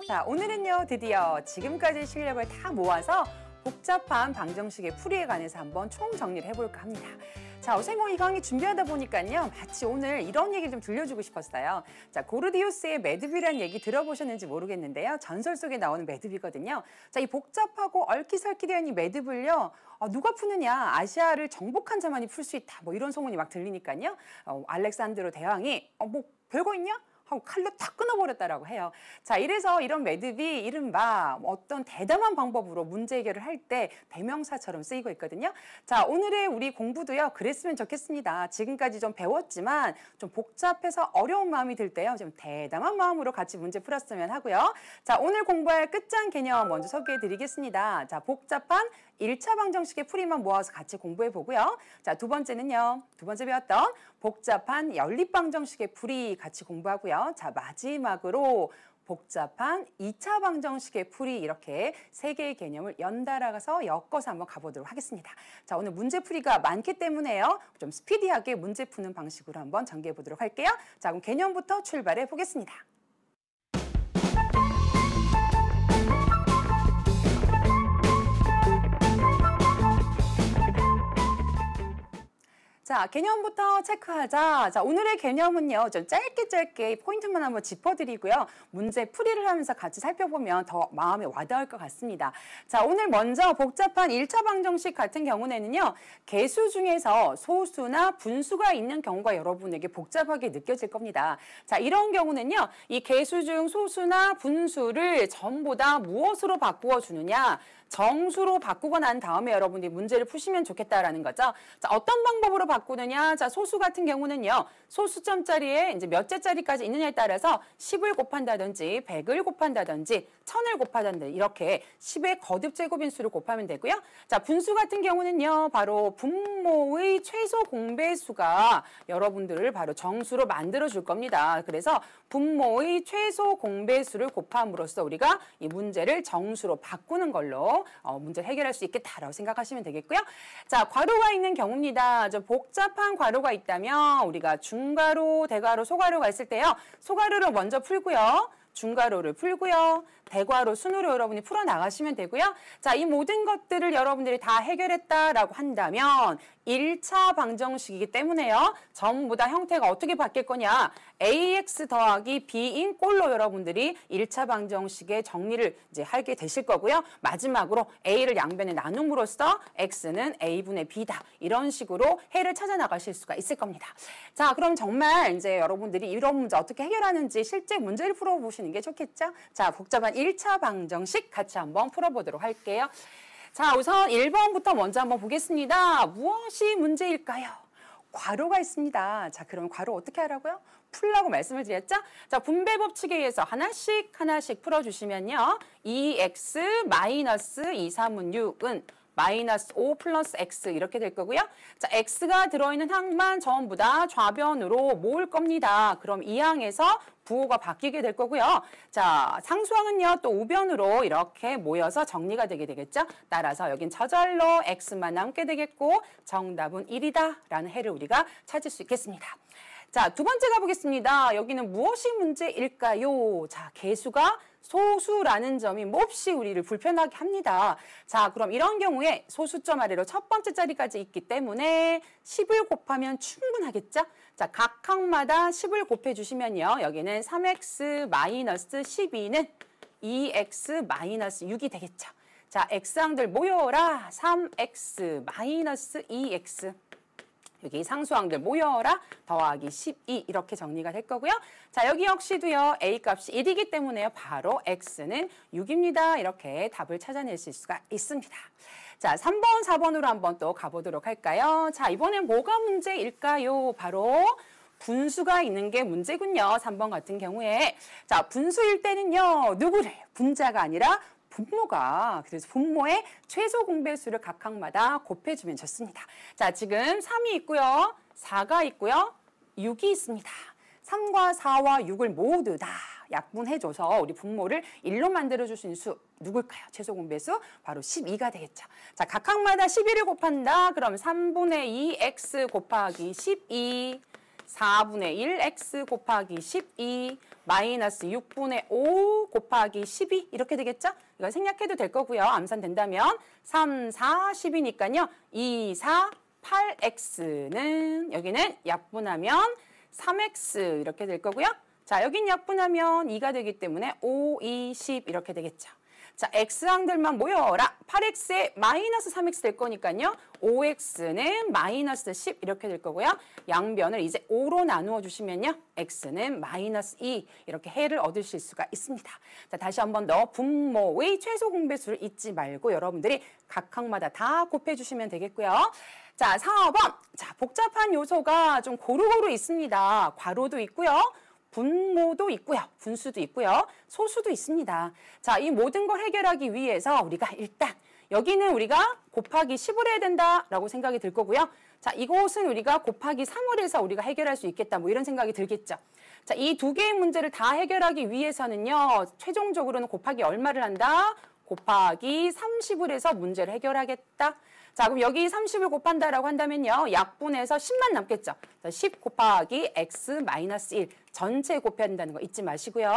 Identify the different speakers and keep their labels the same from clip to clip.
Speaker 1: 자, 오늘은요, 드디어 지금까지 실력을 다 모아서 복잡한 방정식의 풀이에 관해서 한번 총정리를 해볼까 합니다. 자, 우선 이 강의 준비하다 보니까요, 마치 오늘 이런 얘기를 좀 들려주고 싶었어요. 자, 고르디우스의 매듭이라는 얘기 들어보셨는지 모르겠는데요. 전설 속에 나오는 매듭이거든요. 자, 이 복잡하고 얽히설키된 이 매듭을요, 누가 푸느냐, 아시아를 정복한 자만이 풀 수 있다, 뭐 이런 소문이 막 들리니까요. 알렉산드로 대왕이 뭐 별거 있냐? 하고 칼로 탁 끊어버렸다라고 해요. 자, 이래서 이런 매듭이 이른바 어떤 대담한 방법으로 문제 해결을 할 때 대명사처럼 쓰이고 있거든요. 자, 오늘의 우리 공부도요, 그랬으면 좋겠습니다. 지금까지 좀 배웠지만 좀 복잡해서 어려운 마음이 들 때요, 좀 대담한 마음으로 같이 문제 풀었으면 하고요. 자, 오늘 공부할 끝장 개념 먼저 소개해드리겠습니다. 자, 복잡한 1차 방정식의 풀이만 모아서 같이 공부해 보고요. 자, 두 번째는요, 두 번째 배웠던 복잡한 연립방정식의 풀이 같이 공부하고요. 자, 마지막으로 복잡한 2차 방정식의 풀이, 이렇게 세 개의 개념을 연달아서 엮어서 한번 가보도록 하겠습니다. 자, 오늘 문제풀이가 많기 때문에요, 좀 스피디하게 문제 푸는 방식으로 한번 전개해 보도록 할게요. 자, 그럼 개념부터 출발해 보겠습니다. 자, 개념부터 체크하자. 자, 오늘의 개념은요, 좀 짧게 포인트만 한번 짚어드리고요. 문제 풀이를 하면서 같이 살펴보면 더 마음에 와닿을 것 같습니다. 자, 오늘 먼저 복잡한 1차 방정식 같은 경우에는요, 개수 중에서 소수나 분수가 있는 경우가 여러분에게 복잡하게 느껴질 겁니다. 자, 이런 경우는요, 이 개수 중 소수나 분수를 전부 다 무엇으로 바꾸어 주느냐, 정수로 바꾸고 난 다음에 여러분들이 문제를 푸시면 좋겠다라는 거죠. 자, 어떤 방법으로 바꾸느냐? 자, 소수 같은 경우는요, 소수점짜리에 이제 몇 제짜리까지 있느냐에 따라서 10을 곱한다든지 100을 곱한다든지 1000을 곱한다든지 이렇게 10의 거듭 제곱인수를 곱하면 되고요. 자, 분수 같은 경우는요, 바로 분모의 최소 공배수가 여러분들을 바로 정수로 만들어 줄 겁니다. 그래서 분모의 최소 공배수를 곱함으로써 우리가 이 문제를 정수로 바꾸는 걸로 문제를 해결할 수 있겠다라고 생각하시면 되겠고요. 자, 괄호가 있는 경우입니다. 좀 복잡한 괄호가 있다면 우리가 중괄호, 대괄호, 소괄호가 있을 때요, 소괄호를 먼저 풀고요, 중괄호를 풀고요, 대괄호 순으로 여러분이 풀어나가시면 되고요. 자, 이 모든 것들을 여러분들이 다 해결했다라고 한다면 1차 방정식이기 때문에요, 전부 다 형태가 어떻게 바뀔 거냐, ax 더하기 b인 꼴로 여러분들이 1차 방정식의 정리를 이제 하게 되실 거고요. 마지막으로 a를 양변에 나눔으로써 x는 a분의 b다, 이런 식으로 해를 찾아 나가실 수가 있을 겁니다. 자, 그럼 정말 이제 여러분들이 이런 문제 어떻게 해결하는지 실제 문제를 풀어보시는 게 좋겠죠? 자, 복잡한 1차 방정식 같이 한번 풀어보도록 할게요. 자, 우선 1번부터 먼저 한번 보겠습니다. 무엇이 문제일까요? 괄호가 있습니다. 자, 그럼 괄호 어떻게 하라고요? 풀라고 말씀을 드렸죠? 자, 분배 법칙에 의해서 하나씩 풀어주시면요, 2x 마이너스 2, 3은 6은 마이너스 5 플러스 x 이렇게 될 거고요. 자, x가 들어있는 항만 전부 다 좌변으로 모을 겁니다. 그럼 이 항에서 부호가 바뀌게 될 거고요. 자, 상수항은요, 또 우변으로 이렇게 모여서 정리가 되게 되겠죠. 따라서 여긴 저절로 x만 남게 되겠고 정답은 1이다 라는 해를 우리가 찾을 수 있겠습니다. 자, 두 번째 가보겠습니다. 여기는 무엇이 문제일까요? 자, 개수가 소수라는 점이 몹시 우리를 불편하게 합니다. 자, 그럼 이런 경우에 소수점 아래로 첫 번째 자리까지 있기 때문에 10을 곱하면 충분하겠죠? 자, 각 항마다 10을 곱해주시면요, 여기는 3x 마이너스 12는 2x 마이너스 6이 되겠죠. 자, x항들 모여라. 3x 마이너스 2x. 여기 상수항들 모여라 더하기 12 이렇게 정리가 될 거고요. 자, 여기 역시도요, a값이 1이기 때문에 바로 x는 6입니다. 이렇게 답을 찾아낼 수가 있습니다. 자, 3번, 4번으로 한번 또 가보도록 할까요? 자, 이번엔 뭐가 문제일까요? 바로 분수가 있는 게 문제군요. 3번 같은 경우에. 자, 분수일 때는요, 누구를? 분자가 아니라 분모가, 그래서 분모의 최소 공배수를 각 항마다 곱해주면 좋습니다. 자, 지금 3이 있고요, 4가 있고요, 6이 있습니다. 3과 4와 6을 모두 다 약분해줘서 우리 분모를 1로 만들어줄 수 있는 수 누굴까요? 최소 공배수 바로 12가 되겠죠. 자, 각 항마다 12를 곱한다. 그럼 3분의 2x 곱하기 12 4분의 1 x 곱하기 12 마이너스 6분의 5 곱하기 12 이렇게 되겠죠? 이거 생략해도 될 거고요. 암산 된다면 3, 4, 10이니까요. 2, 4, 8x는 여기는 약분하면 3x 이렇게 될 거고요. 자, 여긴 약분하면 2가 되기 때문에 5, 2, 10 이렇게 되겠죠. 자, x항들만 모여라. 8x에 마이너스 3x 될 거니까요. 5x는 마이너스 10 이렇게 될 거고요. 양변을 이제 5로 나누어 주시면요. x는 마이너스 2 이렇게 해를 얻으실 수가 있습니다. 자, 다시 한 번 더 분모의 최소 공배수를 잊지 말고 여러분들이 각 항마다 다 곱해 주시면 되겠고요. 자, 4번. 자, 복잡한 요소가 좀 고루고루 있습니다. 괄호도 있고요. 분모도 있고요. 분수도 있고요. 소수도 있습니다. 자, 이 모든 걸 해결하기 위해서 우리가 일단 여기는 우리가 곱하기 10을 해야 된다라고 생각이 들 거고요. 자, 이곳은 우리가 곱하기 3을 해서 우리가 해결할 수 있겠다. 뭐 이런 생각이 들겠죠. 자, 이 두 개의 문제를 다 해결하기 위해서는요. 최종적으로는 곱하기 얼마를 한다? 곱하기 30을 해서 문제를 해결하겠다. 자, 그럼 여기 30을 곱한다라고 한다면요. 약분해서 10만 남겠죠. 10 곱하기 x 마이너스 1 전체 곱해야 된다는 거 잊지 마시고요.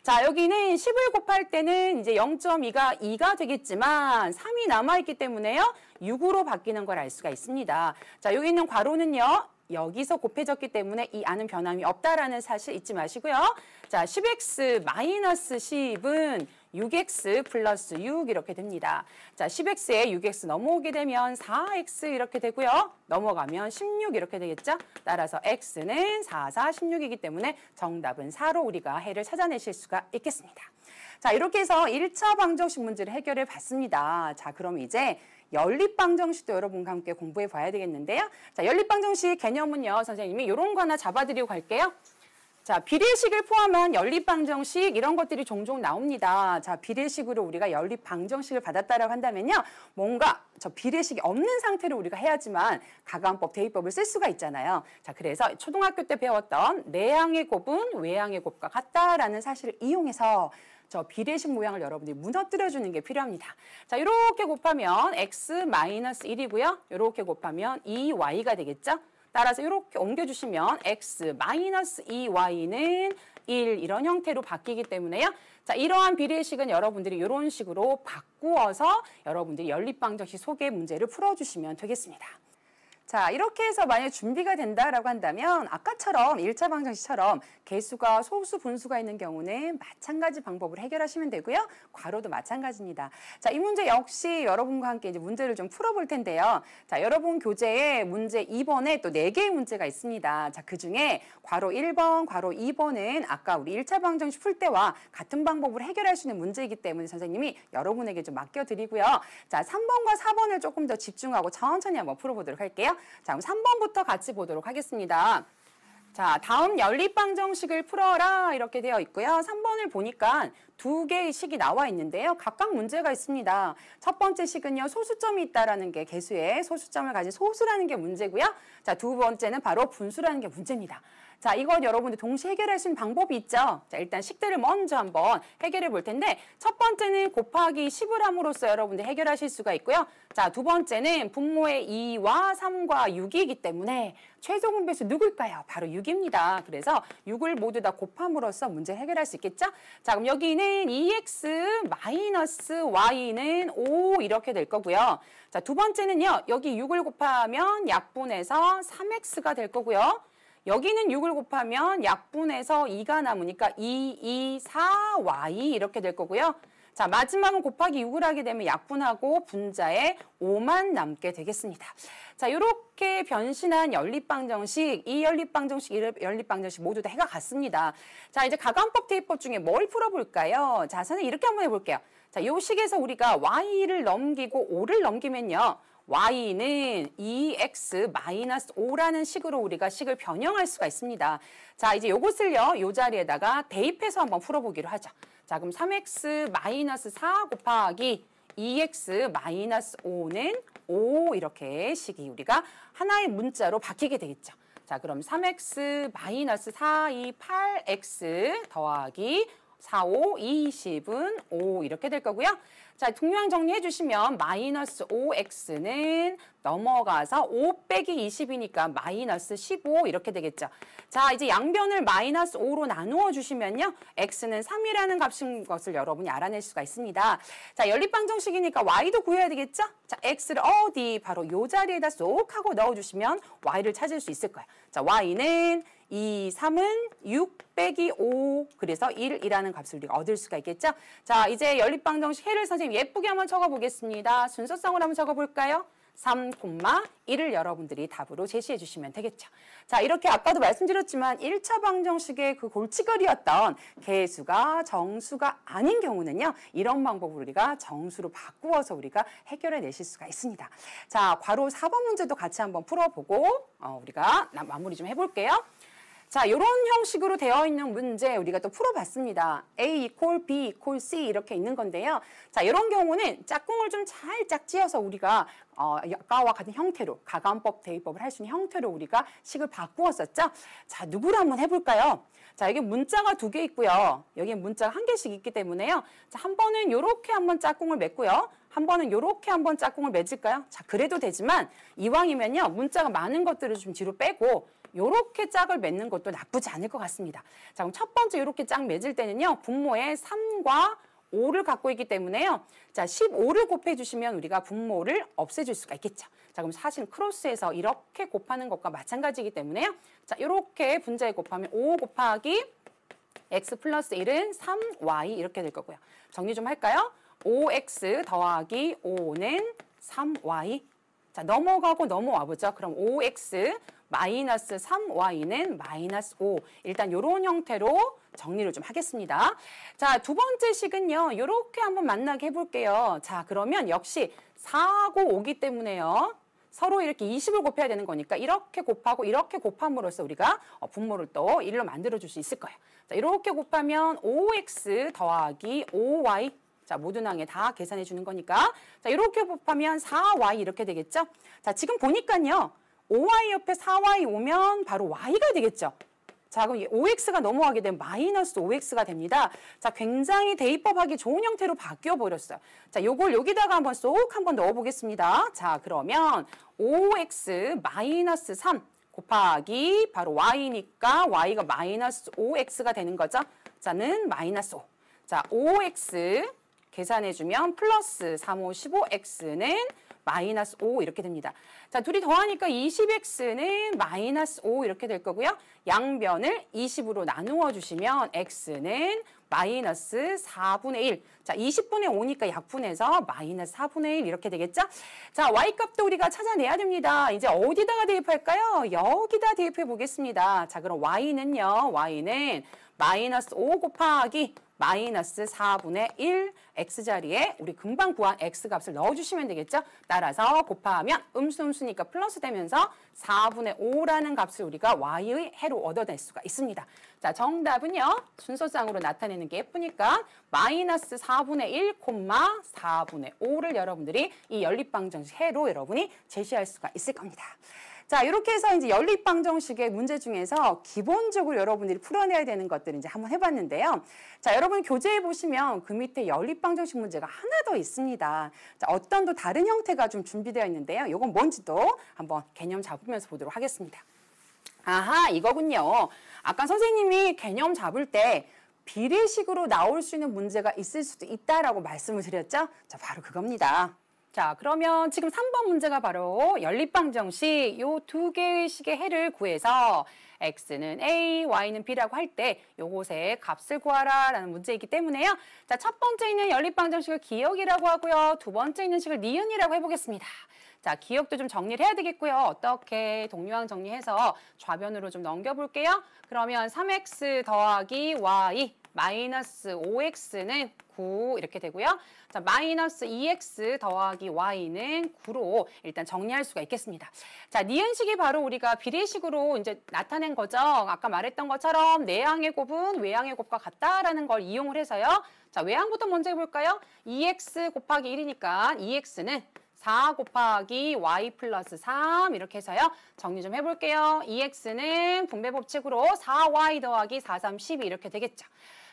Speaker 1: 자, 여기는 10을 곱할 때는 이제 0.2가 2가 되겠지만 3이 남아있기 때문에요. 6으로 바뀌는 걸 알 수가 있습니다. 자, 여기 있는 괄호는요. 여기서 곱해졌기 때문에 이 안은 변함이 없다라는 사실 잊지 마시고요. 자, 10x 마이너스 10은 6x 플러스 6 이렇게 됩니다. 자, 10x에 6x 넘어오게 되면 4x 이렇게 되고요. 넘어가면 16 이렇게 되겠죠? 따라서 x는 4, 4, 16이기 때문에 정답은 4로 우리가 해를 찾아내실 수가 있겠습니다. 자, 이렇게 해서 1차 방정식 문제를 해결해 봤습니다. 자, 그럼 이제 연립방정식도 여러분과 함께 공부해 봐야 되겠는데요. 자, 연립방정식 개념은요, 선생님이 이런 거 하나 잡아드리고 갈게요. 자, 비례식을 포함한 연립방정식 이런 것들이 종종 나옵니다. 자, 비례식으로 우리가 연립방정식을 받았다라고 한다면요. 뭔가 저 비례식이 없는 상태로 우리가 해야지만 가감법, 대입법을 쓸 수가 있잖아요. 자, 그래서 초등학교 때 배웠던 내항의 곱은 외항의 곱과 같다라는 사실을 이용해서 저 비례식 모양을 여러분들이 무너뜨려 주는 게 필요합니다. 자, 이렇게 곱하면 x-1이고요. 이렇게 곱하면 2y가 되겠죠? 따라서 이렇게 옮겨주시면 x-2y는 1 이런 형태로 바뀌기 때문에요. 자, 이러한 비례식은 여러분들이 이런 식으로 바꾸어서 여러분들이 연립방정식 소개 문제를 풀어주시면 되겠습니다. 자, 이렇게 해서 만약 준비가 된다라고 한다면 아까처럼 1차 방정식처럼 개수가 소수, 분수가 있는 경우는 마찬가지 방법으로 해결하시면 되고요. 괄호도 마찬가지입니다. 자, 이 문제 역시 여러분과 함께 이제 문제를 좀 풀어볼 텐데요. 자, 여러분 교재에 문제 2번에 또 4개의 문제가 있습니다. 자, 그중에 괄호 1번, 괄호 2번은 아까 우리 1차 방정식 풀 때와 같은 방법으로 해결할 수 있는 문제이기 때문에 선생님이 여러분에게 좀 맡겨드리고요. 자, 3번과 4번을 조금 더 집중하고 천천히 한번 풀어보도록 할게요. 자, 그럼 3번부터 같이 보도록 하겠습니다. 자, 다음 연립방정식을 풀어라 이렇게 되어 있고요. 3번을 보니까 2개의 식이 나와 있는데요. 각각 문제가 있습니다. 첫 번째 식은요. 소수점이 있다라는 게 개수에 소수점을 가진 소수라는 게 문제고요. 자, 두 번째는 바로 분수라는 게 문제입니다. 자, 이건 여러분들 동시에 해결할 수 있는 방법이 있죠. 자, 일단 식들을 먼저 한번 해결해 볼 텐데 첫 번째는 곱하기 10을 함으로써 여러분들 해결하실 수가 있고요. 자, 두 번째는 분모의 2와 3과 6이기 때문에 최소 공배수 누굴까요? 바로 6입니다. 그래서 6을 모두 다 곱함으로써 문제 해결할 수 있겠죠? 자, 그럼 여기는 2x 마이너스 y는 5 이렇게 될 거고요. 자, 두 번째는요. 여기 6을 곱하면 약분해서 3x가 될 거고요. 여기는 6을 곱하면 약분해서 2가 남으니까 2, 2, 4, y 이렇게 될 거고요. 자, 마지막은 곱하기 6을 하게 되면 약분하고 분자에 5만 남게 되겠습니다. 자, 이렇게 변신한 연립방정식, 이 연립방정식, 이 연립방정식 모두 다 해가 같습니다. 자, 이제 가감법, 대입법 중에 뭘 풀어볼까요? 자, 선생님 이렇게 한번 해볼게요. 자, 이 식에서 우리가 y를 넘기고 5를 넘기면요. y는 2x-5라는 식으로 우리가 식을 변형할 수가 있습니다. 자, 이제 요것을요, 요 자리에다가 대입해서 한번 풀어보기로 하죠. 자, 그럼 3x-4 곱하기 2x-5는 5 이렇게 식이 우리가 하나의 문자로 바뀌게 되겠죠. 자, 그럼 3x-4, 8x 더하기 4, 5, 20은 5 이렇게 될 거고요. 자, 동양 정리해 주시면 마이너스 5x는 넘어가서 5 빼기 20이니까 마이너스 15 이렇게 되겠죠. 자, 이제 양변을 마이너스 5로 나누어 주시면요. x는 3이라는 값인 것을 여러분이 알아낼 수가 있습니다. 자, 연립방정식이니까 y도 구해야 되겠죠? 자, x를 어디? 바로 이 자리에다 쏙 하고 넣어주시면 y를 찾을 수 있을 거예요. 자, y는 2, 3은 6 빼기 5, 그래서 1이라는 값을 우리가 얻을 수가 있겠죠? 자, 이제 연립방정식 해를 선생님 예쁘게 한번 적어보겠습니다. 순서상으로 한번 적어볼까요? 3,1을 여러분들이 답으로 제시해 주시면 되겠죠. 자, 이렇게 아까도 말씀드렸지만 1차 방정식의 그 골칫거리였던 개수가 정수가 아닌 경우는요. 이런 방법으로 우리가 정수로 바꾸어서 우리가 해결해 내실 수가 있습니다. 자, 괄호 4번 문제도 같이 한번 풀어보고 우리가 마무리 좀 해볼게요. 자, 이런 형식으로 되어 있는 문제 우리가 또 풀어봤습니다. A 이퀄 B 이퀄 C 이렇게 있는 건데요. 자, 이런 경우는 짝꿍을 좀 살짝 찧어서 우리가 아까와 같은 형태로 가감법, 대입법을 할 수 있는 형태로 우리가 식을 바꾸었었죠. 자, 누구를 한번 해볼까요? 자, 여기 문자가 2개 있고요. 여기 문자가 1개씩 있기 때문에요. 자, 한 번은 이렇게 한번 짝꿍을 맺고요. 한 번은 이렇게 한번 짝꿍을 맺을까요? 자, 그래도 되지만 이왕이면요. 문자가 많은 것들을 좀 뒤로 빼고 요렇게 짝을 맺는 것도 나쁘지 않을 것 같습니다. 자, 그럼 첫 번째 이렇게 짝 맺을 때는요. 분모에 3과 5를 갖고 있기 때문에요. 자, 15를 곱해주시면 우리가 분모를 없애줄 수가 있겠죠. 자, 그럼 사실 크로스해서 이렇게 곱하는 것과 마찬가지이기 때문에요. 자, 이렇게 분자에 곱하면 5 곱하기 x 플러스 1은 3y 이렇게 될 거고요. 정리 좀 할까요? 5x 더하기 5는 3y. 자, 넘어가고 넘어와 보죠. 그럼 5x 마이너스 3y는 마이너스 5. 일단 이런 형태로 정리를 좀 하겠습니다. 자, 두 번째 식은요. 이렇게 한번 만나게 해볼게요. 자, 그러면 역시 4하고 5기 때문에요. 서로 이렇게 20을 곱해야 되는 거니까 이렇게 곱하고 이렇게 곱함으로써 우리가 분모를 또 1로 만들어줄 수 있을 거예요. 자, 이렇게 곱하면 5x 더하기 5y. 자, 모두낭에 다 계산해 주는 거니까. 자, 이렇게 곱하면 4y 이렇게 되겠죠? 자, 지금 보니까요. 5y 옆에 4y 오면 바로 y가 되겠죠? 자, 그럼 5x가 넘어가게 되면 마이너스 5x가 됩니다. 자, 굉장히 대입법하기 좋은 형태로 바뀌어 버렸어요. 자, 요걸 여기다가 한번 쏙 한번 넣어 보겠습니다. 자, 그러면 5x 마이너스 3 곱하기 바로 y니까 y가 마이너스 5x가 되는 거죠. 자는 마이너스 5. 자, 5x 계산해주면 플러스 3, 5, 15x는 마이너스 5 이렇게 됩니다. 자, 둘이 더하니까 20x는 마이너스 5 이렇게 될 거고요. 양변을 20으로 나누어 주시면 x는 마이너스 4분의 1. 자, 20분의 5니까 약분해서 마이너스 4분의 1 이렇게 되겠죠? 자, y값도 우리가 찾아내야 됩니다. 이제 어디다가 대입할까요? 여기다 대입해 보겠습니다. 자, 그럼 y는요. y는 마이너스 5 곱하기 마이너스 4분의 1 x자리에 우리 금방 구한 x값을 넣어주시면 되겠죠? 따라서 곱하면 음수니까 플러스 되면서 4분의 5라는 값을 우리가 y의 해로 얻어낼 수가 있습니다. 자, 정답은요. 순서상으로 나타내는 게 예쁘니까 마이너스 4분의 1, 4분의 5를 여러분들이 이 연립방정식 해로 여러분이 제시할 수가 있을 겁니다. 자, 이렇게 해서 이제 연립방정식의 문제 중에서 기본적으로 여러분들이 풀어내야 되는 것들을 이제 한번 해봤는데요. 자, 여러분 교재에 보시면 그 밑에 연립방정식 문제가 하나 더 있습니다. 자, 어떤 또 다른 형태가 좀 준비되어 있는데요. 이건 뭔지도 한번 개념 잡으면서 보도록 하겠습니다. 아하, 이거군요. 아까 선생님이 개념 잡을 때 비례식으로 나올 수 있는 문제가 있을 수도 있다라고 말씀을 드렸죠? 자, 바로 그겁니다. 자, 그러면 지금 3번 문제가 바로 연립방정식 요 2개의 식의 해를 구해서 x는 a, y는 b라고 할 때 요것의 값을 구하라 라는 문제이기 때문에요. 자, 첫 번째 있는 연립방정식을 기억이라고 하고요. 두 번째 있는 식을 니은이라고 해보겠습니다. 자, 기억도 좀 정리를 해야 되겠고요. 어떻게 동류항 정리해서 좌변으로 좀 넘겨볼게요. 그러면 3x 더하기 y 마이너스 5x는 9 이렇게 되고요. 자, 마이너스 2x 더하기 y는 9로 일단 정리할 수가 있겠습니다. 자, 니은식이 바로 우리가 비례식으로 이제 나타낸 거죠. 아까 말했던 것처럼 내항의 곱은 외항의 곱과 같다라는 걸 이용을 해서요. 자, 외항부터 먼저 해볼까요? 2x 곱하기 1이니까 2x는 4 곱하기 y 플러스 3 이렇게 해서요. 정리 좀 해볼게요. 2x는 분배 법칙으로 4y 더하기 4, 3, 12 이렇게 되겠죠.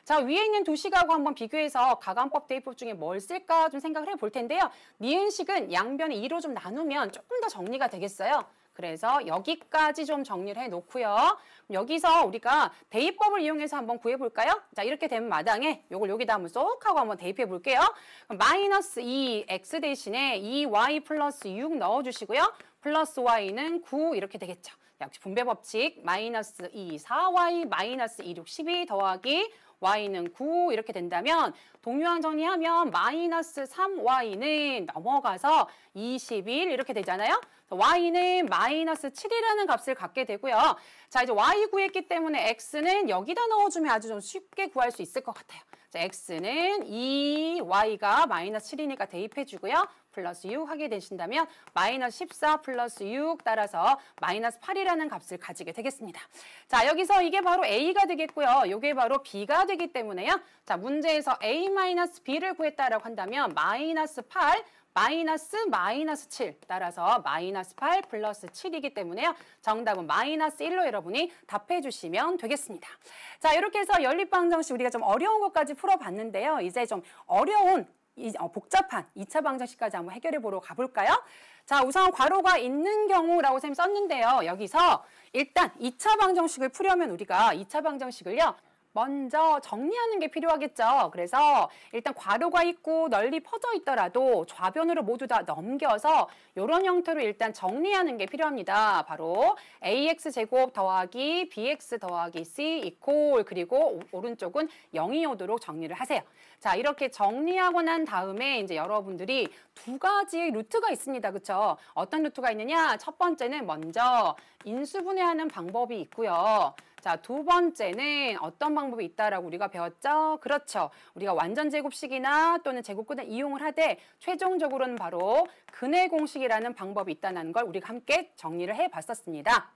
Speaker 1: 자, 위에 있는 두 식하고 한번 비교해서 가관법, 대입법 중에 뭘 쓸까 좀 생각을 해볼 텐데요. 니은식은 양변에 2로 좀 나누면 조금 더 정리가 되겠어요. 그래서 여기까지 좀 정리를 해놓고요. 여기서 우리가 대입법을 이용해서 한번 구해볼까요? 자, 이렇게 된 마당에 요걸 여기다 한번 쏙 하고 한번 대입해 볼게요. 마이너스 2x 대신에 2y 플러스 6 넣어주시고요. 플러스 y는 9 이렇게 되겠죠. 역시 분배 법칙 마이너스 2, 4y 마이너스 2, 6, 12 더하기 y는 9 이렇게 된다면 동유항 정리하면 마이너스 3y는 넘어가서 21 이렇게 되잖아요. y는 마이너스 7이라는 값을 갖게 되고요. 자, 이제 y 구했기 때문에 x는 여기다 넣어주면 아주 좀 쉽게 구할 수 있을 것 같아요. 자, x는 2y가 마이너스 7이니까 대입해주고요. 플러스 6 하게 되신다면 마이너스 14 플러스 6 따라서 마이너스 8이라는 값을 가지게 되겠습니다. 자, 여기서 이게 바로 a가 되겠고요. 이게 바로 b가 되기 때문에요. 자, 문제에서 a 마이너스 b를 구했다라고 한다면 마이너스 8 마이너스 7 따라서 마이너스 8 플러스 7이기 때문에요. 정답은 마이너스 1로 여러분이 답해 주시면 되겠습니다. 자, 이렇게 해서 연립방정식 우리가 좀 어려운 것까지 풀어봤는데요. 이제 좀 어려운 복잡한 2차 방정식까지 한번 해결해 보러 가볼까요? 자, 우선 괄호가 있는 경우라고 쌤 썼는데요. 여기서 일단 2차 방정식을 풀려면 우리가 2차 방정식을요. 먼저 정리하는 게 필요하겠죠. 그래서 일단 괄호가 있고 널리 퍼져 있더라도 좌변으로 모두 다 넘겨서 이런 형태로 일단 정리하는 게 필요합니다. 바로 ax제곱 더하기 bx 더하기 c 이퀄 그리고 오른쪽은 0이 오도록 정리를 하세요. 자, 이렇게 정리하고 난 다음에 이제 여러분들이 두 가지의 루트가 있습니다. 그렇죠? 어떤 루트가 있느냐? 첫 번째는 먼저 인수분해하는 방법이 있고요. 자, 두 번째는 어떤 방법이 있다라고 우리가 배웠죠? 그렇죠. 우리가 완전 제곱식이나 또는 제곱근을 이용을 하되 최종적으로는 바로 근의 공식이라는 방법이 있다는 걸 우리가 함께 정리를 해봤었습니다.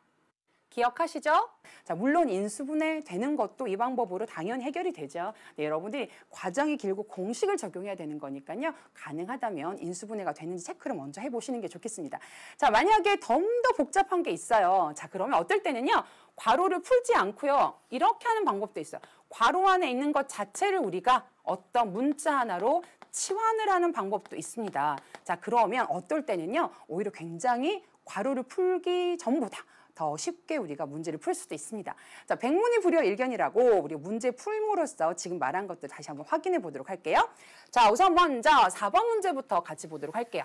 Speaker 1: 기억하시죠? 자, 물론 인수분해 되는 것도 이 방법으로 당연히 해결이 되죠. 네, 여러분들이 과정이 길고 공식을 적용해야 되는 거니까요. 가능하다면 인수분해가 되는지 체크를 먼저 해보시는 게 좋겠습니다. 자, 만약에 좀 더 복잡한 게 있어요. 자, 그러면 어떨 때는요. 괄호를 풀지 않고요. 이렇게 하는 방법도 있어요. 괄호 안에 있는 것 자체를 우리가 어떤 문자 하나로 치환을 하는 방법도 있습니다. 자, 그러면 어떨 때는요. 오히려 굉장히 괄호를 풀기 전보다 더 쉽게 우리가 문제를 풀 수도 있습니다. 자, 백문이불여일견이라고 우리 문제 풀므로써 지금 말한 것들 다시 한번 확인해 보도록 할게요. 자, 우선 먼저 4번 문제부터 같이 보도록 할게요.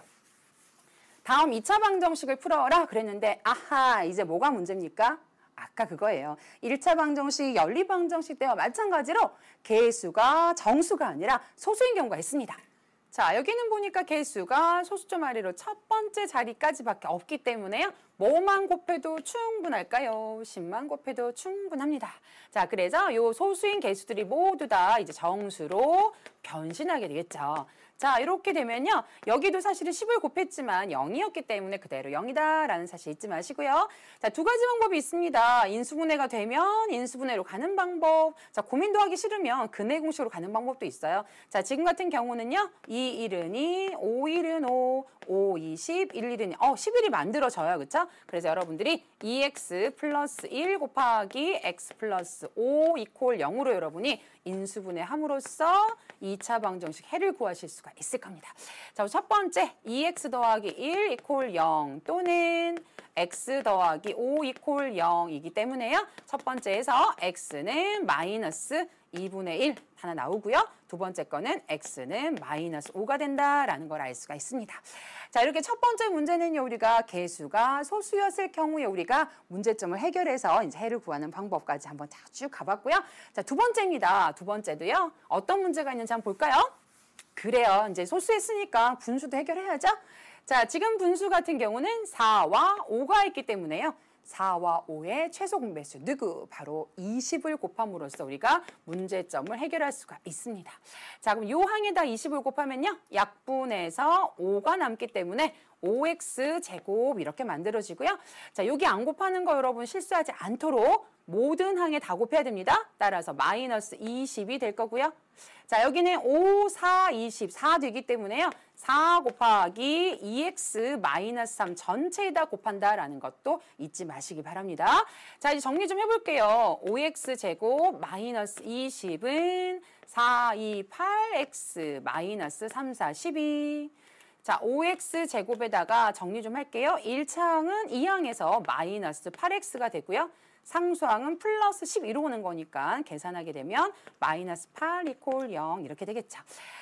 Speaker 1: 다음 2차 방정식을 풀어라 그랬는데 아하, 이제 뭐가 문제입니까? 아까 그거예요. 1차 방정식, 연립 방정식 때와 마찬가지로 개수가 정수가 아니라 소수인 경우가 있습니다. 자, 여기는 보니까 개수가 소수점 아래로 첫 번째 자리까지밖에 없기 때문에요. 뭐만 곱해도 충분할까요? 10만 곱해도 충분합니다. 자, 그래서 요 소수인 개수들이 모두 다 이제 정수로 변신하게 되겠죠. 자, 이렇게 되면요. 여기도 사실은 10을 곱했지만 0이었기 때문에 그대로 0이다라는 사실 잊지 마시고요. 자, 두 가지 방법이 있습니다. 인수분해가 되면 인수분해로 가는 방법. 자, 고민도 하기 싫으면 근해 공식으로 가는 방법도 있어요. 자, 지금 같은 경우는요. 2, 1은 2, 5, 1은 5, 5, 2, 10, 1, 1은 11이 만들어져요. 그렇죠? 그래서 여러분들이 2x 플러스 1 곱하기 x 플러스 5 이퀄 0으로 여러분이 인수분해 함으로써 2차 방정식 해를 구하실 수가 있을 겁니다. 자, 첫 번째 2x 더하기 1 이퀄 0 또는 x 더하기 5 이퀄 0이기 때문에요. 첫 번째에서 x는 마이너스 2분의 1 하나 나오고요. 두 번째 거는 x는 마이너스 5가 된다라는 걸 알 수가 있습니다. 자, 이렇게 첫 번째 문제는요. 우리가 개수가 소수였을 경우에 우리가 문제점을 해결해서 이제 해를 구하는 방법까지 한번 쭉 가봤고요. 자, 두 번째입니다. 두 번째도요. 어떤 문제가 있는지 한번 볼까요? 그래요. 이제 소수했으니까 분수도 해결해야죠. 자, 지금 분수 같은 경우는 4와 5가 있기 때문에요. 4와 5의 최소 공배수 누구? 바로 20을 곱함으로써 우리가 문제점을 해결할 수가 있습니다. 자, 그럼 요 항에다 20을 곱하면요. 약분해서 5가 남기 때문에 5x 제곱 이렇게 만들어지고요. 자, 여기 안 곱하는 거 여러분 실수하지 않도록 모든 항에 다 곱해야 됩니다. 따라서 마이너스 20이 될 거고요. 자, 여기는 5, 4, 20, 4 되기 때문에요. 4 곱하기 2x 마이너스 3 전체에다 곱한다라는 것도 잊지 마시기 바랍니다. 자, 이제 정리 좀 해볼게요. 5x 제곱 마이너스 20은 4, 2, 8x 마이너스 3, 4, 12. 자, 5x 제곱에다가 정리 좀 할게요. 1차항은 2항에서 마이너스 8x가 되고요. 상수항은 플러스 12로 오는 거니까 계산하게 되면 마이너스 8 이퀄 0 이렇게 되겠죠.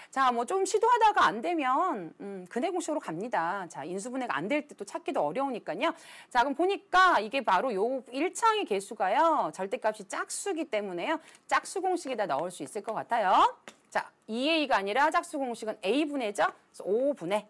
Speaker 1: 자, 뭐 좀 시도하다가 안 되면 근해 공식으로 갑니다. 자, 인수분해가 안 될 때 또 찾기도 어려우니까요. 자, 그럼 보니까 이게 바로 요 1차항의 개수가요. 절대값이 짝수기 때문에요. 짝수 공식에다 넣을 수 있을 것 같아요. 자, 2a가 아니라 짝수 공식은 a분의죠. 그래서 5분의.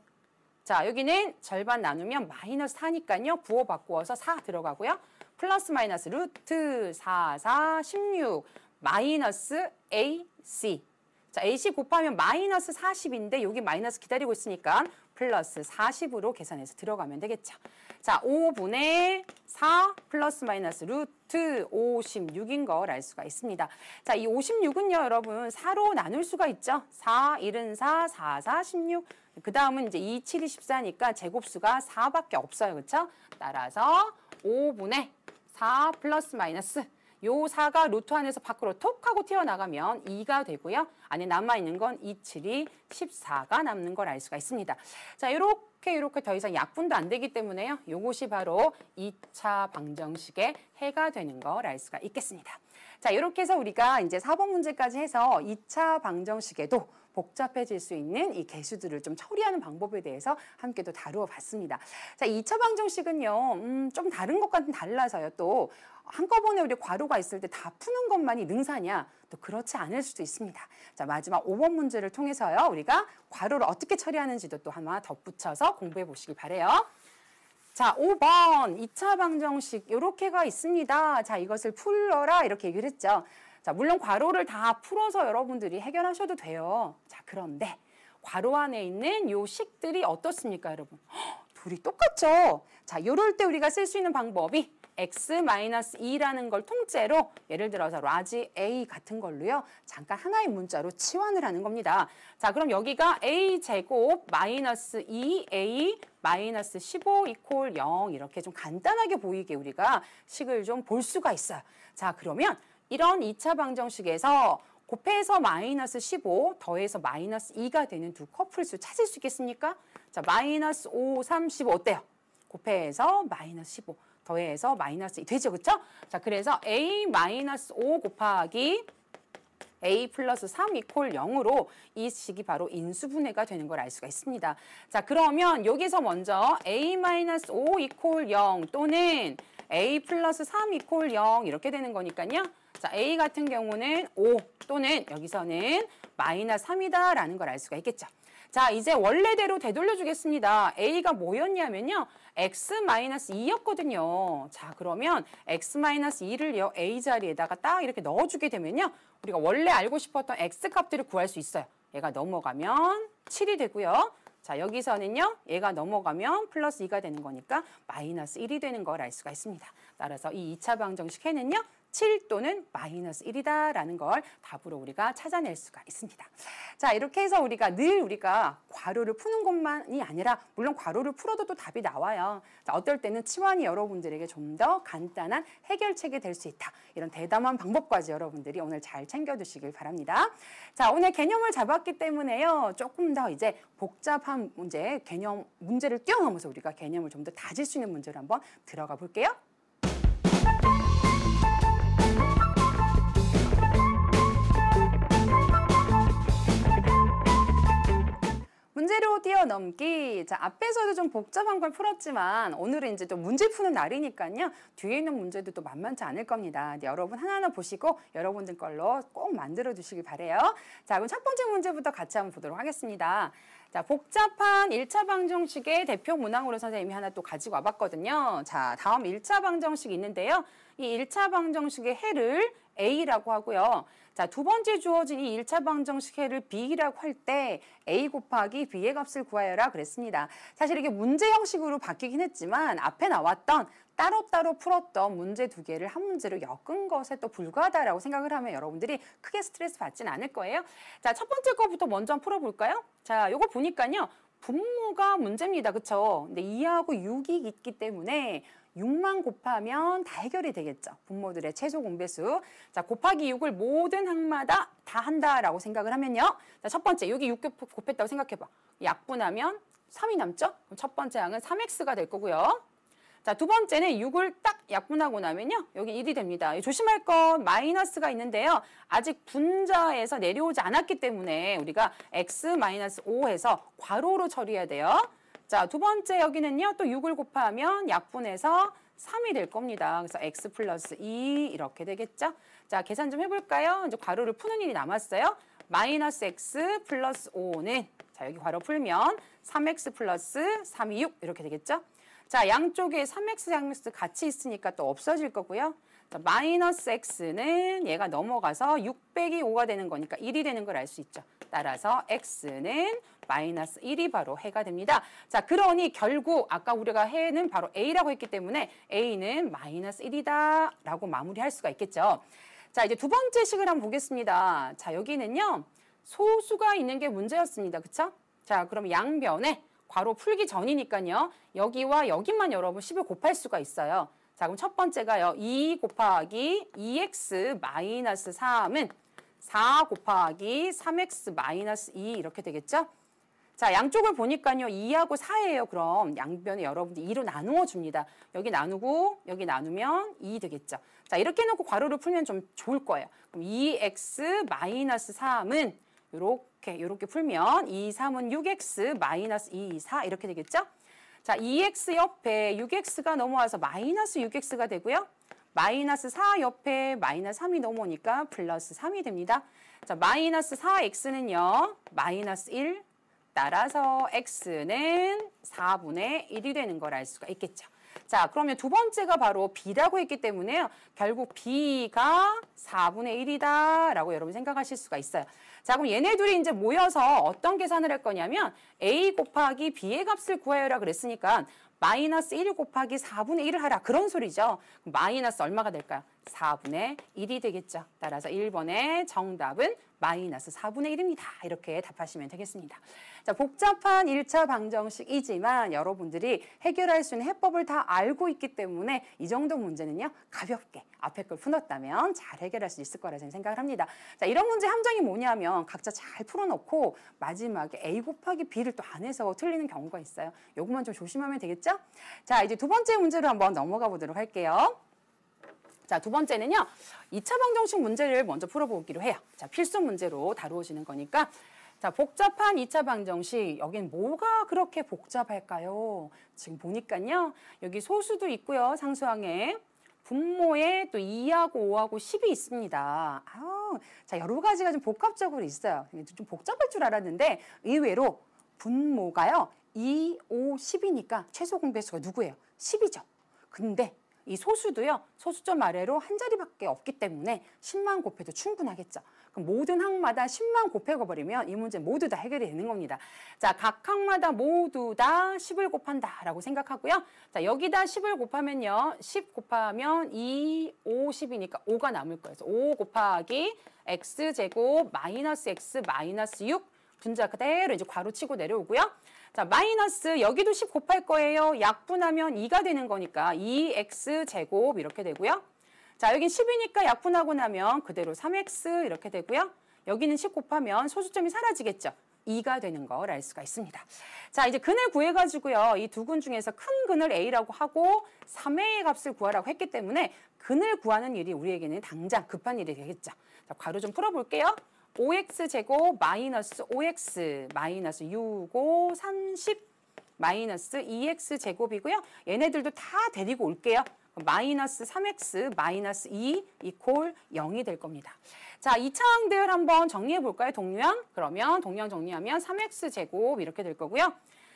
Speaker 1: 자, 여기는 절반 나누면 마이너스 4니까요. 부호 바꾸어서 4 들어가고요. 플러스 마이너스 루트 4, 4, 16 마이너스 AC. 자, AC 곱하면 마이너스 40인데 여기 마이너스 기다리고 있으니까 플러스 40으로 계산해서 들어가면 되겠죠. 자, 5분의 4 플러스 마이너스 루트 56인 걸 알 수가 있습니다. 자, 이 56은요, 여러분 4로 나눌 수가 있죠. 4, 1은 4, 4, 4, 16. 그 다음은 이제 2, 7이 14니까 제곱수가 4밖에 없어요. 그렇죠? 따라서 5분의 4 플러스 마이너스 요 4가 루트 안에서 밖으로 톡 하고 튀어나가면 2가 되고요. 안에 남아있는 건 2, 7이 14가 남는 걸 알 수가 있습니다. 자, 이렇게 더 이상 약분도 안 되기 때문에요. 요것이 바로 2차 방정식의 해가 되는 걸 알 수가 있겠습니다. 자, 이렇게 해서 우리가 이제 4번 문제까지 해서 2차 방정식에도 복잡해질 수 있는 이 개수들을 좀 처리하는 방법에 대해서 함께 또 다루어 봤습니다. 자, 2차 방정식은요, 좀 다른 것과는 달라서요. 또 한꺼번에 우리 괄호가 있을 때 다 푸는 것만이 능사냐? 또 그렇지 않을 수도 있습니다. 자, 마지막 5번 문제를 통해서요. 우리가 괄호를 어떻게 처리하는지도 또 하나 덧붙여서 공부해 보시기 바래요. 자, 5번 2차 방정식 이렇게가 있습니다. 자, 이것을 풀어라 이렇게 얘기를 했죠. 자, 물론 괄호를 다 풀어서 여러분들이 해결하셔도 돼요. 자, 그런데 괄호 안에 있는 요 식들이 어떻습니까, 여러분? 둘이 똑같죠? 자, 요럴 때 우리가 쓸 수 있는 방법이 x-2라는 걸 통째로 예를 들어서 라지 a 같은 걸로요. 잠깐 하나의 문자로 치환을 하는 겁니다. 자, 그럼 여기가 a 제곱 마이너스 2a 마이너스 15 이퀄 0 이렇게 좀 간단하게 보이게 우리가 식을 좀 볼 수가 있어요. 자, 그러면 이런 2차 방정식에서 곱해서 마이너스 15 더해서 마이너스 2가 되는 두 커플수 찾을 수 있겠습니까? 자, 마이너스 5, 3, 15 어때요? 곱해서 마이너스 15 더해서 마이너스 2 되죠, 그렇죠? 자, 그래서 a 마이너스 5 곱하기 a 플러스 3 이퀄 0으로 이 식이 바로 인수분해가 되는 걸 알 수가 있습니다. 자, 그러면 여기서 먼저 a 마이너스 5 이퀄 0 또는 a 플러스 3 이퀄 0 이렇게 되는 거니까요. 자, a 같은 경우는 5 또는 여기서는 마이너스 3이다라는 걸 알 수가 있겠죠. 자, 이제 원래대로 되돌려 주겠습니다. a가 뭐였냐면요. x-2였거든요. 자, 그러면 x-2를요. a 자리에다가 딱 이렇게 넣어주게 되면요. 우리가 원래 알고 싶었던 x 값들을 구할 수 있어요. 얘가 넘어가면 7이 되고요. 자, 여기서는요. 얘가 넘어가면 플러스 2가 되는 거니까 마이너스 1이 되는 걸 알 수가 있습니다. 따라서 이 2차 방정식 해는요. 7 또는 마이너스 1이다라는 걸 답으로 우리가 찾아낼 수가 있습니다. 자, 이렇게 해서 우리가 괄호를 푸는 것만이 아니라 물론 괄호를 풀어도 또 답이 나와요. 자, 어떨 때는 치환이 여러분들에게 좀 더 간단한 해결책이 될 수 있다. 이런 대담한 방법까지 여러분들이 오늘 잘 챙겨두시길 바랍니다. 자, 오늘 개념을 잡았기 때문에요. 조금 더 이제 복잡한 문제, 개념 문제를 뛰어넘어서 우리가 개념을 좀 더 다질 수 있는 문제로 한번 들어가 볼게요. 문제로 뛰어넘기. 자, 앞에서도 좀 복잡한 걸 풀었지만 오늘은 이제 또 문제 푸는 날이니까요. 뒤에 있는 문제도 또 만만치 않을 겁니다. 근데 여러분 하나하나 보시고 여러분들 걸로 꼭 만들어 두시길 바래요. 자, 그럼 첫 번째 문제부터 같이 한번 보도록 하겠습니다. 자, 자, 복잡한 1차 방정식의 대표 문항으로 선생님이 하나 또 가지고 와봤거든요. 자, 다음 1차 방정식이 있는데요. 이 1차 방정식의 해를 A라고 하고요. 자, 두 번째 주어진 이 1차 방정식 해를 B라고 할 때 A 곱하기 B의 값을 구하여라 그랬습니다. 사실 이게 문제 형식으로 바뀌긴 했지만 앞에 나왔던 따로따로 풀었던 문제 두 개를 한 문제로 엮은 것에 또 불과하다라고 생각을 하면 여러분들이 크게 스트레스 받지는 않을 거예요. 자, 첫 번째 거부터 먼저 한번 풀어볼까요? 자, 요거 보니까요. 분모가 문제입니다. 그쵸? 근데 2하고 6이 있기 때문에 6만 곱하면 다 해결이 되겠죠. 분모들의 최소 공배수. 자, 곱하기 6을 모든 항마다 다 한다라고 생각을 하면요. 자, 첫 번째, 여기 6 곱했다고 생각해봐. 약분하면 3이 남죠? 그럼 첫 번째 항은 3x가 될 거고요. 자, 두 번째는 6을 딱 약분하고 나면요. 여기 1이 됩니다. 조심할 건 마이너스가 있는데요. 아직 분자에서 내려오지 않았기 때문에 우리가 x-5 해서 괄호로 처리해야 돼요. 자, 두 번째 여기는요. 또 6을 곱하면 약분해서 3이 될 겁니다. 그래서 x 플러스 2 이렇게 되겠죠. 자, 계산 좀 해볼까요? 이제 괄호를 푸는 일이 남았어요. 마이너스 x 플러스 5는 자, 여기 괄호 풀면 3x 플러스 3이 6 이렇게 되겠죠. 자, 양쪽에 3x, 3x 같이 있으니까 또 없어질 거고요. 자, 마이너스 x는 얘가 넘어가서 6 빼기 5가 되는 거니까 1이 되는 걸 알 수 있죠. 따라서 x는 마이너스 1이 바로 해가 됩니다. 자, 그러니 결국 아까 우리가 해는 바로 a라고 했기 때문에 a는 마이너스 1이다 라고 마무리할 수가 있겠죠. 자, 이제 두 번째 식을 한번 보겠습니다. 자, 여기는요. 소수가 있는 게 문제였습니다. 그쵸? 자, 그럼 양변에 괄호 풀기 전이니까요. 여기와 여기만 여러분 10을 곱할 수가 있어요. 자, 그럼 첫 번째가요. 2 곱하기 2x 마이너스 3은 4 곱하기 3x 마이너스 2 이렇게 되겠죠? 자, 양쪽을 보니까요. 2하고 4예요. 그럼 양변에 여러분들 2로 나누어 줍니다. 여기 나누고 여기 나누면 2 되겠죠? 자, 이렇게 해놓고 괄호를 풀면 좀 좋을 거예요. 그럼 2x 마이너스 3은 이렇게 풀면 2, 3은 6x 마이너스 2, 4 이렇게 되겠죠? 자, 2x 옆에 6x가 넘어와서 마이너스 6x가 되고요. 마이너스 4 옆에 마이너스 3이 넘어오니까 플러스 3이 됩니다. 자, 마이너스 4x는요. 마이너스 1 따라서 x는 4분의 1이 되는 걸 알 수가 있겠죠. 자, 그러면 두 번째가 바로 b라고 했기 때문에요. 결국 b가 4분의 1이다 라고 여러분 생각하실 수가 있어요. 자, 그럼 얘네 둘이 이제 모여서 어떤 계산을 할 거냐면 a 곱하기 b의 값을 구하여라 그랬으니까 마이너스 1 곱하기 4분의 1을 하라 그런 소리죠. 그럼 마이너스 얼마가 될까요? 4분의 1이 되겠죠. 따라서 1번의 정답은 마이너스 4분의 1입니다. 이렇게 답하시면 되겠습니다. 자, 복잡한 1차 방정식이지만 여러분들이 해결할 수 있는 해법을 다 알고 있기 때문에 이 정도 문제는요. 가볍게 앞에 걸 풀었다면 잘 해결할 수 있을 거라 저는 생각을 합니다. 자, 이런 문제 함정이 뭐냐면 각자 잘 풀어놓고 마지막에 a 곱하기 b를 또 안 해서 틀리는 경우가 있어요. 요것만 좀 조심하면 되겠죠? 자, 이제 두 번째 문제로 한번 넘어가 보도록 할게요. 자, 두 번째는요. 2차 방정식 문제를 먼저 풀어보기로 해요. 자, 필수 문제로 다루어지는 거니까. 자, 복잡한 2차 방정식. 여긴 뭐가 그렇게 복잡할까요? 지금 보니까요. 여기 소수도 있고요. 상수항에. 분모에 또 2하고 5하고 10이 있습니다. 자, 여러 가지가 좀 복합적으로 있어요. 좀 복잡할 줄 알았는데 의외로 분모가요. 2, 5, 10이니까 최소 공배수가 누구예요? 10이죠. 근데 이 소수도요. 소수점 아래로 한 자리밖에 없기 때문에 10만 곱해도 충분하겠죠. 그럼 모든 항마다 10만 곱해버리면 이 문제 모두 다 해결이 되는 겁니다. 자, 각 항마다 모두 다 10을 곱한다라고 생각하고요. 자, 여기다 10을 곱하면요. 10 곱하면 2, 5, 10이니까 5가 남을 거예요. 그래서 5 곱하기 x제곱 마이너스 x 마이너스 6 분자 그대로 이제 괄호 치고 내려오고요. 자, 마이너스 여기도 10 곱할 거예요. 약분하면 2가 되는 거니까 2x제곱 이렇게 되고요. 자, 여긴 10이니까 약분하고 나면 그대로 3x 이렇게 되고요. 여기는 10 곱하면 소수점이 사라지겠죠. 2가 되는 걸 알 수가 있습니다. 자, 이제 근을 구해가지고요. 이 두 근 중에서 큰 근을 a라고 하고 3a의 값을 구하라고 했기 때문에 근을 구하는 일이 우리에게는 당장 급한 일이 되겠죠. 자, 괄호 좀 풀어볼게요. 5x제곱 마이너스 5x 마이너스 6, 5, 30 마이너스 2x제곱이고요. 얘네들도 다 데리고 올게요. 마이너스 3x 마이너스 2 이퀄 0이 될 겁니다. 자, 이 차항들 한번 정리해 볼까요? 동류항? 그러면 동류항 정리하면 3x 제곱 이렇게 될 거고요.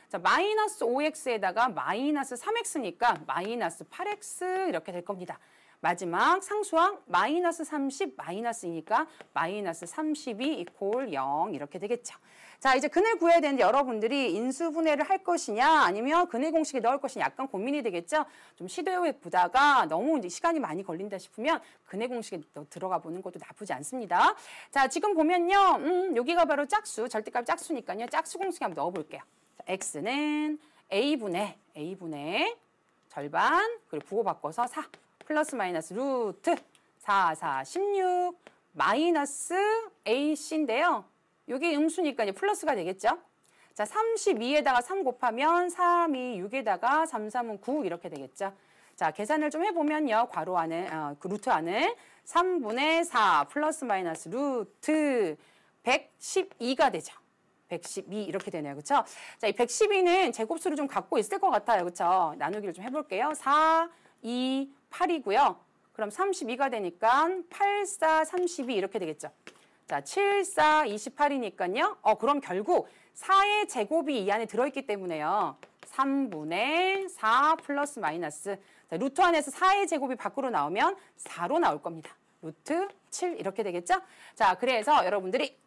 Speaker 1: 자, 마이너스 5x에다가 마이너스 3x니까 마이너스 8x 이렇게 될 겁니다. 마지막 상수항 마이너스 30 마이너스 2니까 마이너스 32 이퀄 0 이렇게 되겠죠. 자, 이제 근을 구해야 되는데 여러분들이 인수분해를 할 것이냐 아니면 근의 공식에 넣을 것이냐 약간 고민이 되겠죠. 좀 시도해 보다가 너무 이제 시간이 많이 걸린다 싶으면 근의 공식에 들어가 보는 것도 나쁘지 않습니다. 자, 지금 보면요. 여기가 바로 짝수, 절대값 짝수니까요. 짝수 공식 한번 넣어볼게요. 자, x는 a분의 절반 그리고 부호 바꿔서 4 플러스 마이너스 루트 4, 4, 16 마이너스 ac인데요. 여기 음수니까 이제 플러스가 되겠죠. 자, 32에다가 3 곱하면 3, 2, 6에다가 3, 3은 9 이렇게 되겠죠. 자, 계산을 좀 해보면요. 괄호 안에, 그 루트 안에 3분의 4 플러스 마이너스 루트 112가 되죠. 112 이렇게 되네요. 그렇죠? 자, 이 112는 제곱수를 좀 갖고 있을 것 같아요. 그렇죠? 나누기를 좀 해볼게요. 4, 2, 8이고요. 그럼 32가 되니까 8, 4, 32 이렇게 되겠죠. 자, 7, 4, 28이니까요. 그럼 결국 4의 제곱이 이 안에 들어있기 때문에요. 3분의 4 플러스 마이너스. 자, 루트 안에서 4의 제곱이 밖으로 나오면 4로 나올 겁니다. 루트 7 이렇게 되겠죠? 자, 그래서 여러분들이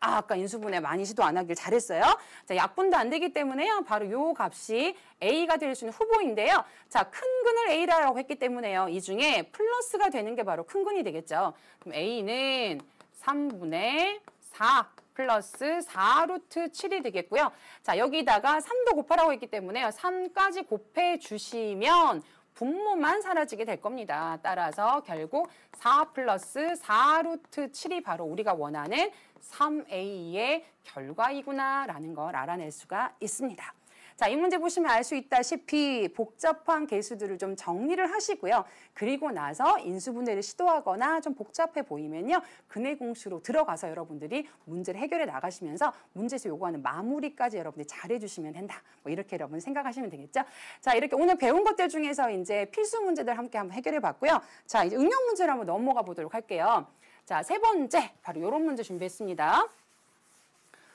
Speaker 1: 아까 인수분해 많이 시도 안 하길 잘했어요. 자, 약분도 안 되기 때문에요. 바로 요 값이 A가 될 수 있는 후보인데요. 자, 큰 근을 A라고 했기 때문에요. 이 중에 플러스가 되는 게 바로 큰 근이 되겠죠. 그럼 A는 3분의 4 플러스 4 루트 7이 되겠고요. 자, 여기다가 3도 곱하라고 했기 때문에요. 3까지 곱해 주시면 분모만 사라지게 될 겁니다. 따라서 결국 4 플러스 4 루트 7이 바로 우리가 원하는 3A의 결과이구나라는 걸 알아낼 수가 있습니다. 자, 이 문제 보시면 알 수 있다시피 복잡한 계수들을 좀 정리를 하시고요. 그리고 나서 인수분해를 시도하거나 좀 복잡해 보이면요. 근의 공식으로 들어가서 여러분들이 문제를 해결해 나가시면서 문제에서 요구하는 마무리까지 여러분들이 잘해주시면 된다. 뭐 이렇게 여러분 생각하시면 되겠죠. 자, 이렇게 오늘 배운 것들 중에서 이제 필수 문제들 함께 한번 해결해 봤고요. 자, 이제 응용 문제를 한번 넘어가 보도록 할게요. 자, 세 번째 바로 이런 문제 준비했습니다.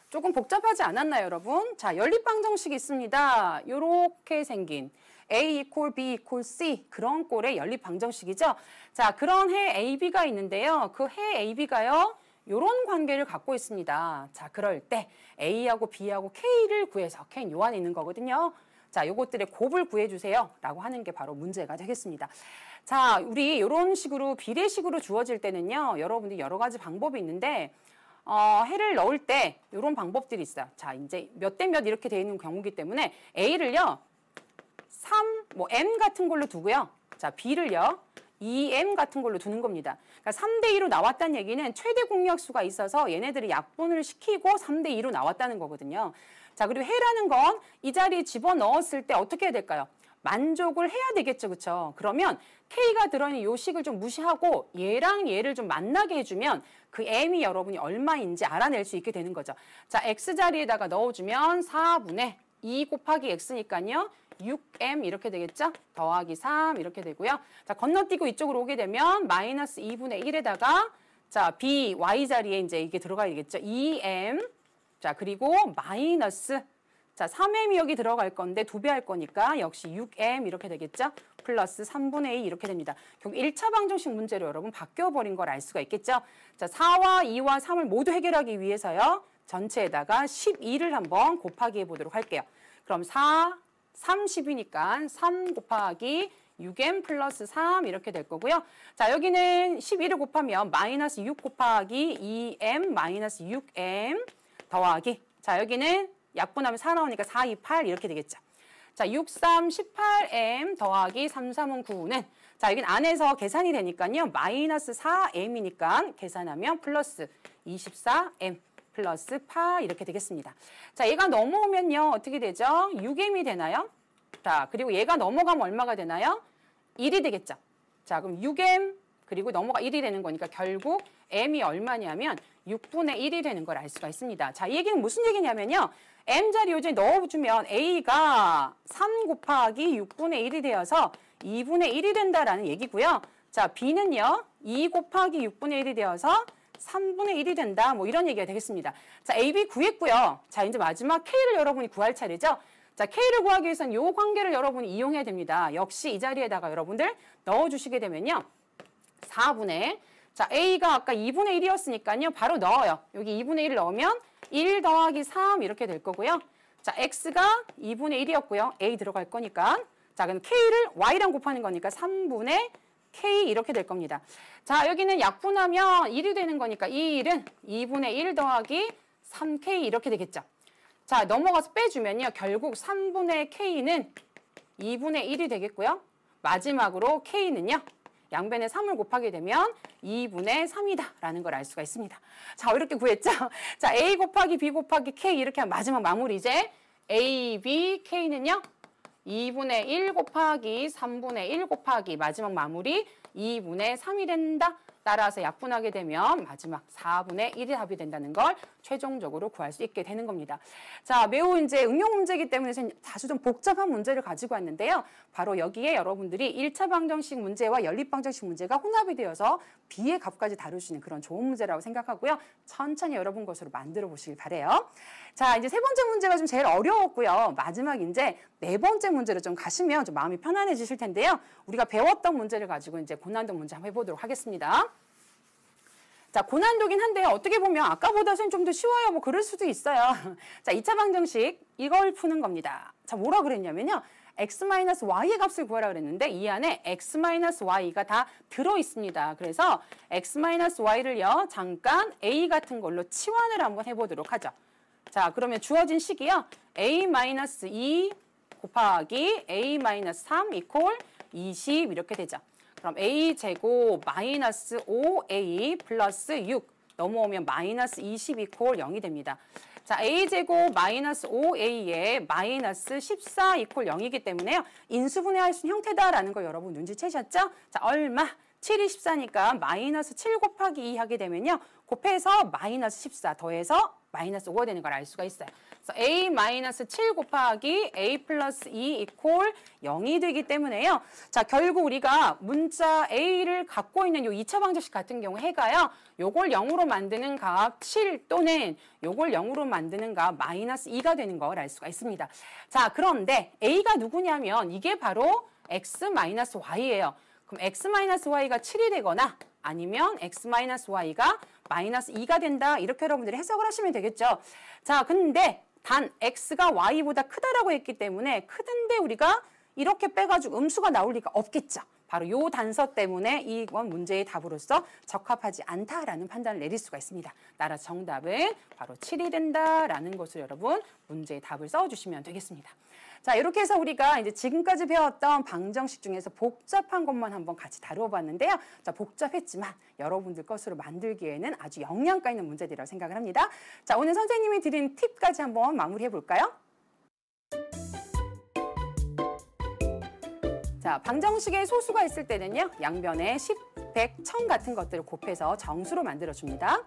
Speaker 1: 조금 복잡하지 않았나요, 여러분? 자, 연립방정식이 있습니다. 이렇게 생긴 A 이퀄 B 이퀄 C 그런 꼴의 연립방정식이죠. 자, 그런 해 AB가 있는데요. 그 해 AB가요. 이런 관계를 갖고 있습니다. 자, 그럴 때 A하고 B하고 K를 구해서 K는 요 안에 있는 거거든요. 자, 요것들의 곱을 구해주세요. 라고 하는 게 바로 문제가 되겠습니다. 자, 우리 이런 식으로 비례식으로 주어질 때는요. 여러분들이 여러 가지 방법이 있는데 해를 넣을 때 이런 방법들이 있어요. 자, 이제 몇 대 몇 이렇게 되어 있는 경우이기 때문에 A를요. 3, M 같은 걸로 두고요. 자, B를요. 2M 같은 걸로 두는 겁니다. 그러니까 3대 2로 나왔다는 얘기는 최대 공약수가 있어서 얘네들이 약분을 시키고 3대 2로 나왔다는 거거든요. 자, 그리고 해라는 건 이 자리에 집어넣었을 때 어떻게 해야 될까요? 만족을 해야 되겠죠. 그렇죠? 그러면 K가 들어있는 요 식을 좀 무시하고 얘랑 얘를 좀 만나게 해주면 그 M이 여러분이 얼마인지 알아낼 수 있게 되는 거죠. 자, X자리에다가 넣어주면 4분의 2 곱하기 X니까요. 6M 이렇게 되겠죠? 더하기 3 이렇게 되고요. 자, 건너뛰고 이쪽으로 오게 되면 마이너스 2분의 1에다가 자, B, Y자리에 이제 이게 들어가야 되겠죠? 2M 자, 그리고 마이너스 자, 3M이 여기 들어갈 건데 2배 할 거니까 역시 6M 이렇게 되겠죠? 플러스 3분의 2 이렇게 됩니다. 결국 1차 방정식 문제로 여러분 바뀌어버린 걸 알 수가 있겠죠? 자, 4와 2와 3을 모두 해결하기 위해서요. 전체에다가 12를 한번 곱하기 해보도록 할게요. 그럼 4, 30이니까 3 곱하기 6M 플러스 3 이렇게 될 거고요. 자, 여기는 12를 곱하면 마이너스 6 곱하기 2M 마이너스 6M 더하기 자, 여기는 약분하면 4 나오니까 4, 2, 8 이렇게 되겠죠. 자, 6, 3, 18M 더하기 3, 3은 9는 자, 여긴 안에서 계산이 되니까요. 마이너스 4M이니까 계산하면 플러스 24M 플러스 8 이렇게 되겠습니다. 자, 얘가 넘어오면요. 어떻게 되죠? 6M이 되나요? 자, 그리고 얘가 넘어가면 얼마가 되나요? 1이 되겠죠. 자, 그럼 6M 그리고 넘어가 1이 되는 거니까 결국 M이 얼마냐면 6분의 1이 되는 걸 알 수가 있습니다. 자, 이 얘기는 무슨 얘기냐면요. M자리 요즘에 넣어주면 A가 3 곱하기 6분의 1이 되어서 2분의 1이 된다라는 얘기고요. 자, B는요. 2 곱하기 6분의 1이 되어서 3분의 1이 된다. 뭐 이런 얘기가 되겠습니다. 자, A, B 구했고요. 자, 이제 마지막 K를 여러분이 구할 차례죠. 자, K를 구하기 위해서는 이 관계를 여러분이 이용해야 됩니다. 역시 이 자리에다가 여러분들 넣어주시게 되면요. 4분의, 자, A가 아까 2분의 1이었으니까요. 바로 넣어요. 여기 2분의 1을 넣으면 1 더하기 3 이렇게 될 거고요. 자, X가 2분의 1이었고요. A 들어갈 거니까. 자, 그럼 K를 Y랑 곱하는 거니까 3분의 K 이렇게 될 겁니다. 자, 여기는 약분하면 1이 되는 거니까 이 1은 2분의 1 더하기 3K 이렇게 되겠죠. 자, 넘어가서 빼주면요. 결국 3분의 K는 2분의 1이 되겠고요. 마지막으로 K는요. 양변에 3을 곱하게 되면 2분의 3이다라는 걸 알 수가 있습니다. 자, 이렇게 구했죠? 자, A 곱하기 B 곱하기 K 이렇게 하면 마지막 마무리 이제 A, B, K는요. 2분의 1 곱하기 3분의 1 곱하기 마지막 마무리 2분의 3이 된다. 따라서 약분하게 되면 마지막 4분의 1이 답이 된다는 걸 최종적으로 구할 수 있게 되는 겁니다. 자, 매우 이제 응용 문제이기 때문에 다소 좀 복잡한 문제를 가지고 왔는데요. 바로 여기에 여러분들이 1차 방정식 문제와 연립 방정식 문제가 혼합이 되어서 B의 값까지 다룰 수 있는 그런 좋은 문제라고 생각하고요. 천천히 여러분 것으로 만들어 보시길 바래요. 자, 이제 세 번째 문제가 좀 제일 어려웠고요. 마지막 이제 네 번째 문제로 좀 가시면 좀 마음이 편안해지실 텐데요. 우리가 배웠던 문제를 가지고 이제 고난도 문제 한번 해보도록 하겠습니다. 자, 고난도긴 한데요. 어떻게 보면 아까보다 좀 더 쉬워요. 뭐 그럴 수도 있어요. 자, 2차 방정식 이걸 푸는 겁니다. 자, 뭐라 그랬냐면요. x-y의 값을 구하라 그랬는데 이 안에 x-y가 다 들어있습니다. 그래서 x-y를요. 잠깐 a 같은 걸로 치환을 한번 해보도록 하죠. 자, 그러면 주어진 식이요. a-2 곱하기 a-3 이퀄 20 이렇게 되죠. 그럼 a제곱 마이너스 5a 플러스 6 넘어오면 마이너스 20 이퀄 0이 됩니다. 자, a제곱 마이너스 5a에 마이너스 14 이퀄 0이기 때문에요. 인수분해할 수 있는 형태다라는 걸 여러분 눈치채셨죠? 자, 얼마? 7이 14니까 마이너스 7 곱하기 2 하게 되면요. 곱해서 마이너스 14 더해서 마이너스 5가 되는 걸 알 수가 있어요. 그래서 a 마이너스 7 곱하기 a 플러스 2 이퀄 0이 되기 때문에요. 자, 결국 우리가 문자 a를 갖고 있는 요 2차 방정식 같은 경우 해가요. 요걸 0으로 만드는 값 7 또는 요걸 0으로 만드는 값 마이너스 2가 되는 걸 알 수가 있습니다. 자, 그런데 a가 누구냐면 이게 바로 x 마이너스 y예요. 그럼 x-y가 7이 되거나 아니면 x-y가 마이너스 2가 된다. 이렇게 여러분들이 해석을 하시면 되겠죠. 자, 근데 단 x가 y보다 크다라고 했기 때문에 크던데 우리가 이렇게 빼가지고 음수가 나올 리가 없겠죠. 바로 요 단서 때문에 이번 문제의 답으로서 적합하지 않다라는 판단을 내릴 수가 있습니다. 따라서 정답은 바로 7이 된다라는 것을 여러분 문제의 답을 써주시면 되겠습니다. 자, 이렇게 해서 우리가 이제 지금까지 배웠던 방정식 중에서 복잡한 것만 한번 같이 다루어 봤는데요. 자, 복잡했지만 여러분들 것으로 만들기에는 아주 영양가 있는 문제들이라고 생각을 합니다. 자, 오늘 선생님이 드린 팁까지 한번 마무리해 볼까요? 자, 방정식에 소수가 있을 때는요. 양변에 10, 100, 1000 같은 것들을 곱해서 정수로 만들어줍니다.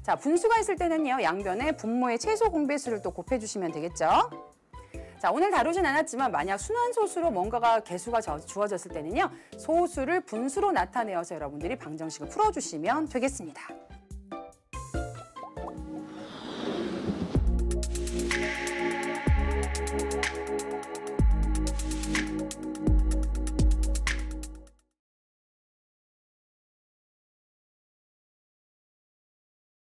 Speaker 1: 자, 분수가 있을 때는요. 양변에 분모의 최소 공배수를 또 곱해주시면 되겠죠. 자, 오늘 다루진 않았지만 만약 순환소수로 뭔가가 개수가 주어졌을 때는요. 소수를 분수로 나타내어서 여러분들이 방정식을 풀어주시면 되겠습니다.